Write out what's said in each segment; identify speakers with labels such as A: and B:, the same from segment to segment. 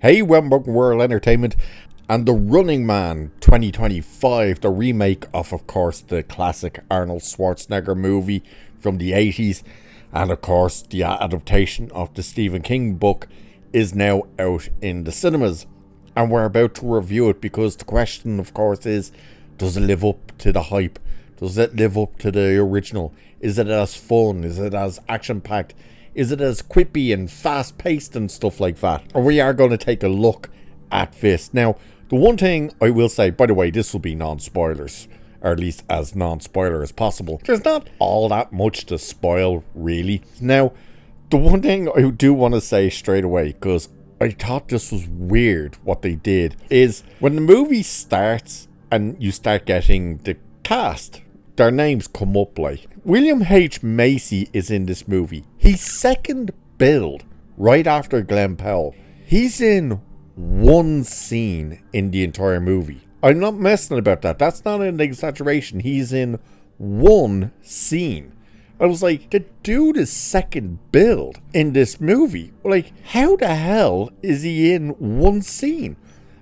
A: Hey, welcome World Entertainment and The Running Man 2025, the remake of course, the classic Arnold Schwarzenegger movie from the 80s, and of course, the adaptation of the Stephen King book is now out in the cinemas, and we're about to review it because the question, of course, is, does it live up to the hype? Does it live up to the original? Is it as fun? Is it as action-packed? Is it as quippy and fast-paced and stuff like that? And we are going to take a look at this. Now, the one thing I will say, by the way, this will be non-spoilers, or at least as non-spoiler as possible. There's not all that much to spoil, really. Now, the one thing I do want to say straight away, because I thought this was weird what they did, is when the movie starts and you start getting the cast, their names come up like William H. Macy is in this movie. He's second billed right after Glenn Powell. He's in one scene in the entire movie. I'm not messing about that. That's not an exaggeration. He's in one scene. I was like, the dude is second billed in this movie. Like, how the hell is he in one scene?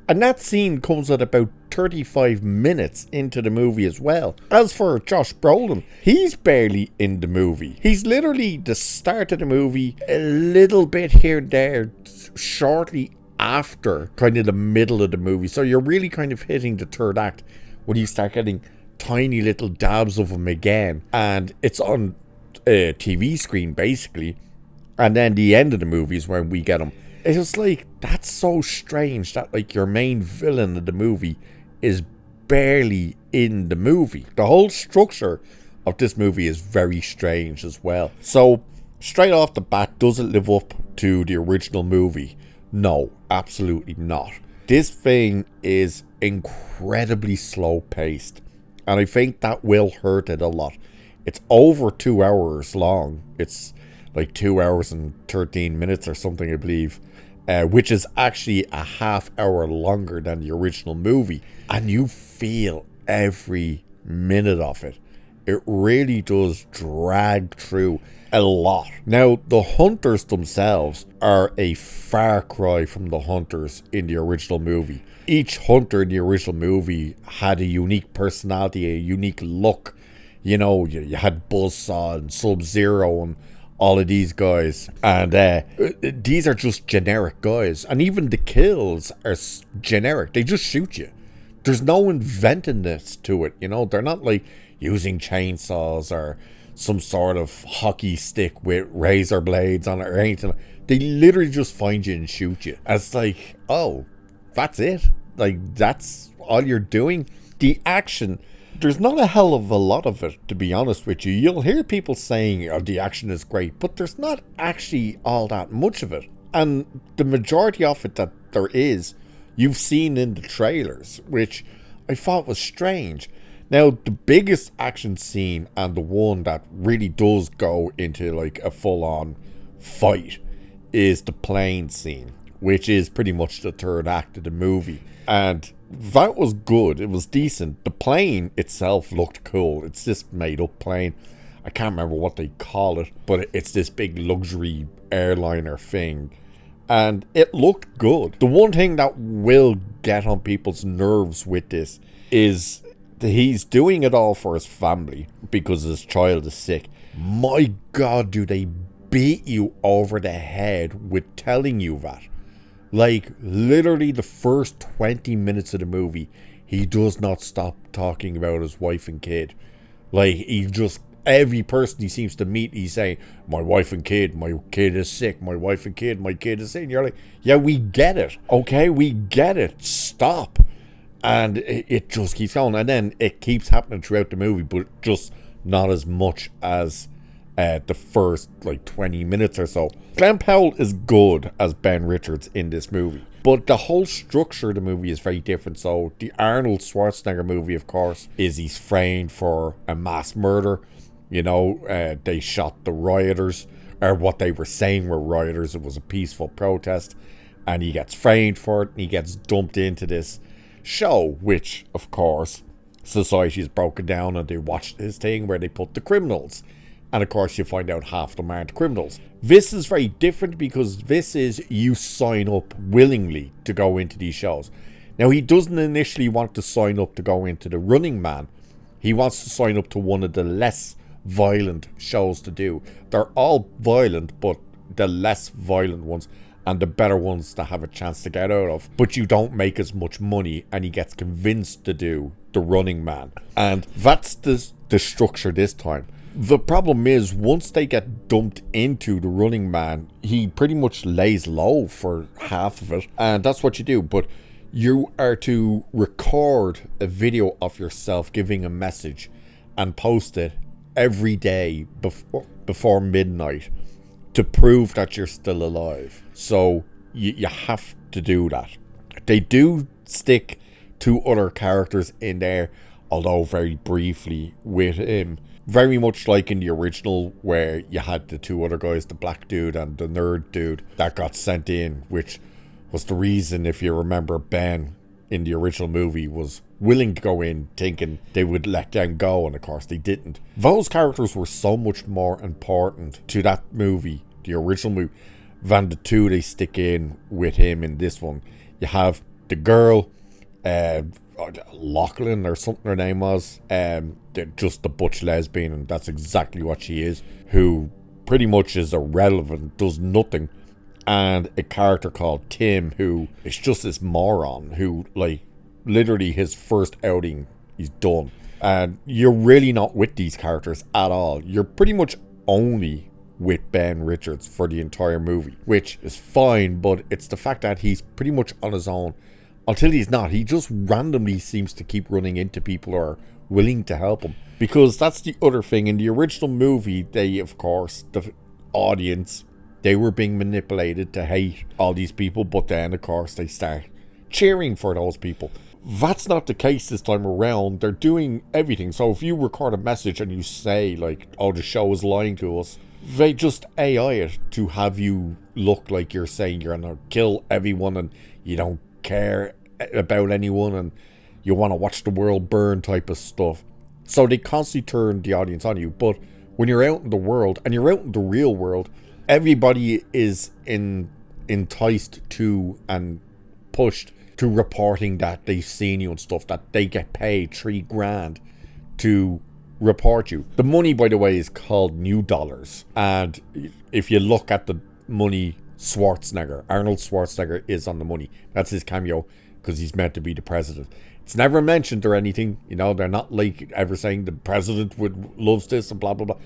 A: And that scene comes at about 35 minutes into the movie as well. As for Josh Brolin, he's barely in the movie. He's literally the start of the movie, a little bit here and there, shortly after kind of the middle of the movie. So you're really kind of hitting the third act when you start getting tiny little dabs of him again. And it's on a TV screen, basically. And then the end of the movie is when we get him. It was like, that's so strange that like your main villain of the movie is barely in the movie. The whole structure of this movie is very strange as well. So, straight off the bat, does it live up to the original movie? No, absolutely not. This thing is incredibly slow paced, and I think that will hurt it a lot. It's over 2 hours long. It's like 2 hours and 13 minutes or something, I believe. Which is actually a half hour longer than the original movie. And you feel every minute of it. It really does drag through a lot. Now, the hunters themselves are a far cry from the hunters in the original movie. Each hunter in the original movie had a unique personality, a unique look. You know, you had Buzzsaw and Sub-Zero and all of these guys, and these are just generic guys, and even the kills are generic. They just shoot you. There's no inventiveness to it, you know. They're not like using chainsaws or some sort of hockey stick with razor blades on it or anything. They literally just find you and shoot you. It's like, oh, that's it? Like, that's all you're doing? The action, there's not a hell of a lot of it, to be honest with you. You'll hear people saying, oh, the action is great, but there's not actually all that much of it. And the majority of it that there is, you've seen in the trailers, which I thought was strange. Now, the biggest action scene, and the one that really does go into like a full-on fight, is the plane scene, which is pretty much the third act of the movie. And that was good. It was decent. The plane itself looked cool. It's this made-up plane. I can't remember what they call it, but it's this big luxury airliner thing. And it looked good. The one thing that will get on people's nerves with this is that he's doing it all for his family because his child is sick. My God, do they beat you over the head with telling you that. Like, literally the first 20 minutes of the movie, he does not stop talking about his wife and kid. Like, he just, every person he seems to meet, he's saying, my wife and kid, my kid is sick, my wife and kid, my kid is sick. And you're like, yeah, we get it, okay? We get it. Stop. And it just keeps going. And then it keeps happening throughout the movie, but just not as much as the first like 20 minutes or so. Glenn Powell is good as Ben Richards in this movie, but the whole structure of the movie is very different. So the Arnold Schwarzenegger movie, of course, is he's framed for a mass murder. You know, they shot the rioters, or what they were saying were rioters. It was a peaceful protest, and he gets framed for it, and he gets dumped into this show, which, of course, society is broken down, and they watch this thing where they put the criminals. And of course, you find out half of them aren't criminals. This is very different because this is you sign up willingly to go into these shows. Now, he doesn't initially want to sign up to go into the Running Man. He wants to sign up to one of the less violent shows to do. They're all violent, but the less violent ones and the better ones to have a chance to get out of. But you don't make as much money, and he gets convinced to do the Running Man. And that's the structure this time. The problem is, once they get dumped into the Running Man, he pretty much lays low for half of it. And that's what you do. But you are to record a video of yourself giving a message and post it every day before midnight to prove that you're still alive. So you have to do that. They do stick 2 other characters in there, although very briefly, with him. Very much like in the original, where you had the 2 other guys, the black dude and the nerd dude, that got sent in, which was the reason, if you remember, Ben in the original movie was willing to go in thinking they would let them go, and of course they didn't. Those characters were so much more important to that movie, the original movie, than the 2 they stick in with him in this one. You have the girl, Lachlan or something her name was, just the butch lesbian, and that's exactly what she is, who pretty much is irrelevant, does nothing. And a character called Tim, who is just this moron who, like, literally his first outing, he's done. And you're really not with these characters at all. You're pretty much only with Ben Richards for the entire movie, which is fine, but it's the fact that he's pretty much on his own until he's not. He just randomly seems to keep running into people who are willing to help him. Because that's the other thing. In the original movie, they, of course, the audience, they were being manipulated to hate all these people, but then, of course, they start cheering for those people. That's not the case this time around. They're doing everything. So if you record a message and you say, like, oh, the show is lying to us, they just AI it to have you look like you're saying you're going to kill everyone and you don't care about anyone and you want to watch the world burn type of stuff. So they constantly turn the audience on you. But when you're out in the world, and you're out in the real world, everybody is enticed to and pushed to reporting that they've seen you and stuff, that they get paid $3,000 to report you. The money, by the way, is called new dollars. And if you look at the money, Arnold Schwarzenegger is on the money. That's his cameo, because he's meant to be the president. It's never mentioned or anything, you know, they're not like ever saying the president loves this and blah blah blah.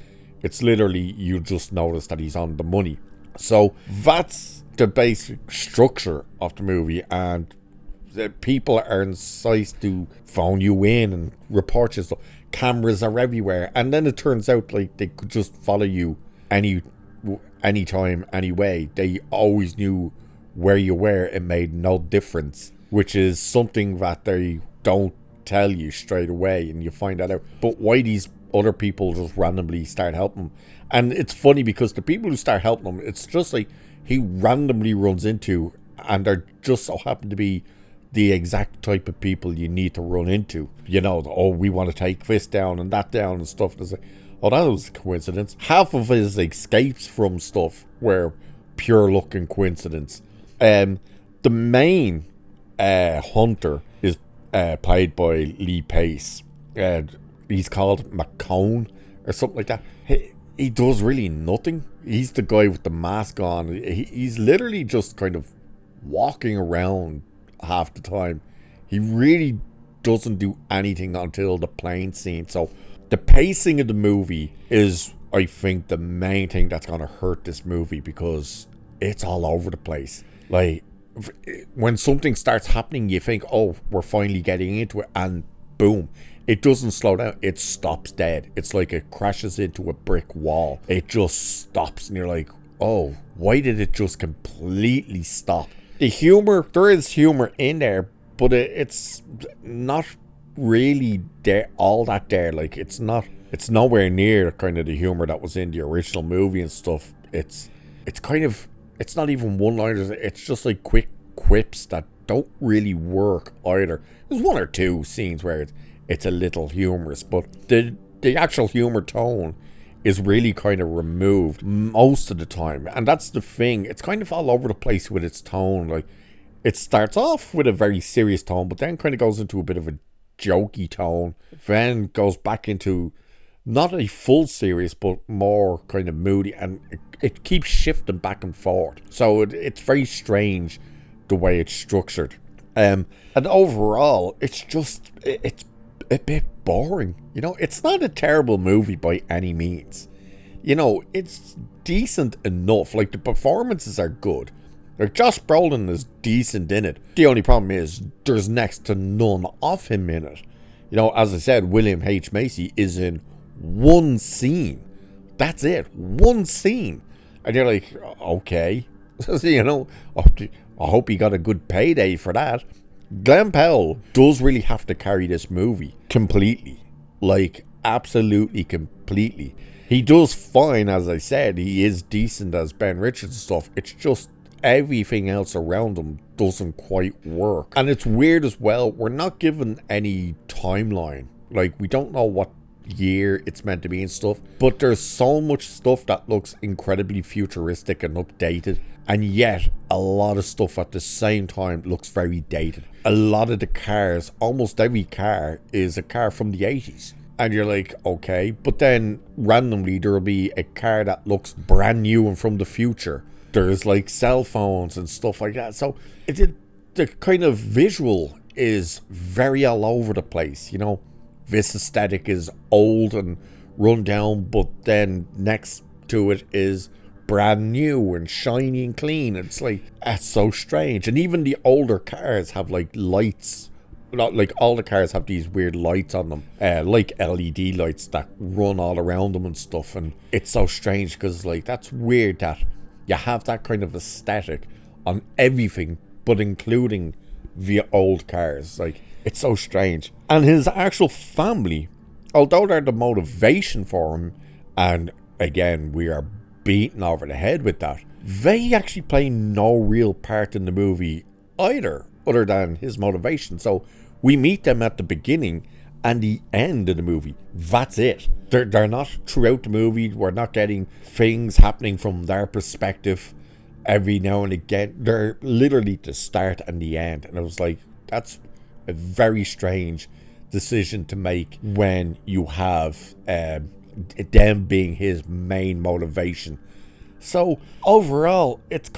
A: It's literally, you just notice that he's on the money. So that's the basic structure of the movie, and the people are incised to phone you in and report you stuff. Cameras are everywhere, and then it turns out like they could just follow you anytime, anyway. They always knew where you were. It made no difference, which is something that they don't tell you straight away, and you find that out. But why these other people just randomly start helping him? And it's funny because the people who start helping him, it's just like he randomly runs into, and they're just so happen to be the exact type of people you need to run into. You know, oh, we want to take this down and that down and stuff. And it's like, oh, that was a coincidence. Half of his escapes from stuff were pure luck and coincidence. The main hunter is played by Lee Pace. He's called McCone or something like that. He does really nothing. He's the guy with the mask on. He's literally just kind of walking around half the time. He really doesn't do anything until the plane scene. So the pacing of the movie is, I think, the main thing that's going to hurt this movie, because it's all over the place. Like, when something starts happening, you think, oh, we're finally getting into it, and boom, it doesn't slow down. It stops dead. It's like it crashes into a brick wall. It just stops, and you're like, oh, why did it just completely stop? The humor, there is humor in there, but it's not really there, all that there. Like, it's nowhere near kind of the humor that was in the original movie and stuff. It's kind of, it's not even one-liners. It's just like quick quips that don't really work either. There's one or two scenes where it's a little humorous, but the actual humor tone is really kind of removed most of the time. And that's the thing. It's kind of all over the place with its tone. Like, it starts off with a very serious tone, but then kind of goes into a bit of a jokey tone. Then goes back into not a full serious, but more kind of moody. And it keeps shifting back and forth. So it's very strange the way it's structured. And overall, it's a bit boring. It's not a terrible movie by any means. It's decent enough. Like, the performances are good. Like, Josh Brolin is decent in it. The only problem is there's next to none of him in it. As I said, William H. Macy is in one scene. That's it. One scene. And you're like, okay. I hope he got a good payday for that. Glenn Powell does really have to carry this movie completely. Like, absolutely completely. He does fine, as I said. He is decent as Ben Richards and stuff. It's just everything else around him doesn't quite work. And it's weird as well. We're not given any timeline. Like, we don't know what year it's meant to be and stuff. But there's so much stuff that looks incredibly futuristic and updated. And yet, a lot of stuff at the same time looks very dated. A lot of the cars, almost every car, is a car from the 80s. And you're like, okay. But then, randomly, there'll be a car that looks brand new and from the future. There's, like, cell phones and stuff like that. So, the kind of visual is very all over the place, This aesthetic is old and run down, but then next to it is brand new and shiny and clean. It's like, that's so strange. And even the older cars have like lights. Not like all the cars have these weird lights on them, like LED lights that run all around them and stuff. And it's so strange because, like, that's weird that you have that kind of aesthetic on everything, but including the old cars. Like, it's so strange. And his actual family, although they're the motivation for him, and again, we are beaten over the head with that, they actually play no real part in the movie either, other than his motivation. So we meet them at the beginning and the end of the movie. That's it. They're not throughout the movie. We're not getting things happening from their perspective every now and again. They're literally the start and the end. And I was like, that's a very strange decision to make when you have them being his main motivation. So overall, it's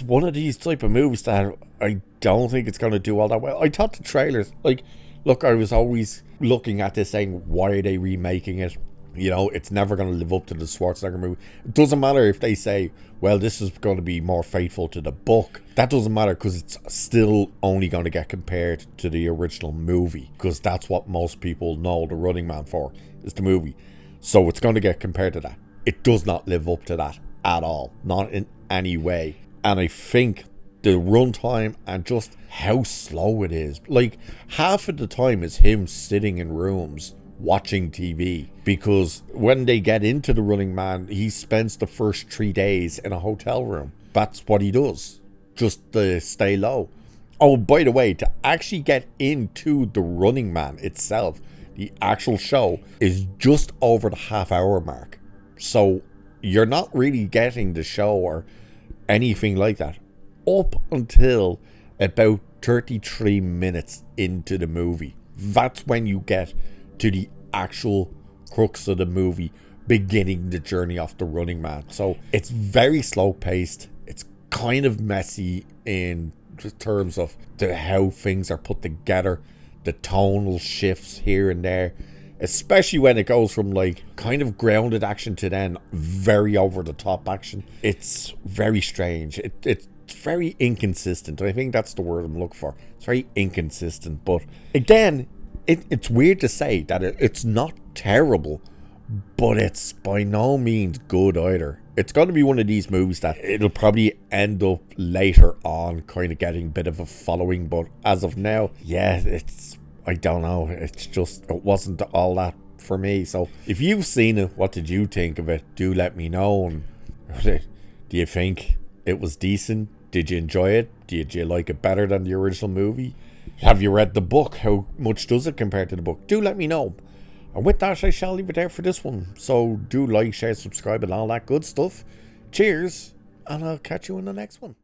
A: one of these type of movies that I don't think it's going to do all that well. I thought the trailers, like, look, I was always looking at this saying, why are they remaking it? It's never going to live up to the Schwarzenegger movie. It doesn't matter if they say, well, this is going to be more faithful to the book. That doesn't matter, because it's still only going to get compared to the original movie, because that's what most people know the Running Man for, is the movie. So it's going to get compared to that. It does not live up to that at all. Not in any way. And I think the runtime and just how slow it is. Like, half of the time is him sitting in rooms watching TV, because when they get into the Running Man, he spends the first 3 days in a hotel room. That's what he does, just to stay low. Oh, by the way, to actually get into the Running Man itself, the actual show is just over the half-hour mark. So you're not really getting the show or anything like that up until about 33 minutes into the movie. That's when you get to the actual crux of the movie, beginning the journey of the Running Man. So it's very slow paced. It's kind of messy in terms of how things are put together, the tonal shifts here and there, especially when it goes from like kind of grounded action to then very over the top action. It's very strange. It's very inconsistent. I think that's the word I'm looking for. It's very inconsistent. But again, it's weird to say that it's not terrible, but it's by no means good either. It's going to be one of these movies that it'll probably end up later on kind of getting a bit of a following. But as of now, yeah, I don't know. It's just, it wasn't all that for me. So if you've seen it, what did you think of it? Do let me know. And do you think it was decent? Did you enjoy it? Did you like it better than the original movie? Have you read the book? How much does it compare to the book? Do let me know. And with that, I shall leave it there for this one. So do like, share, subscribe, and all that good stuff. Cheers, and I'll catch you in the next one.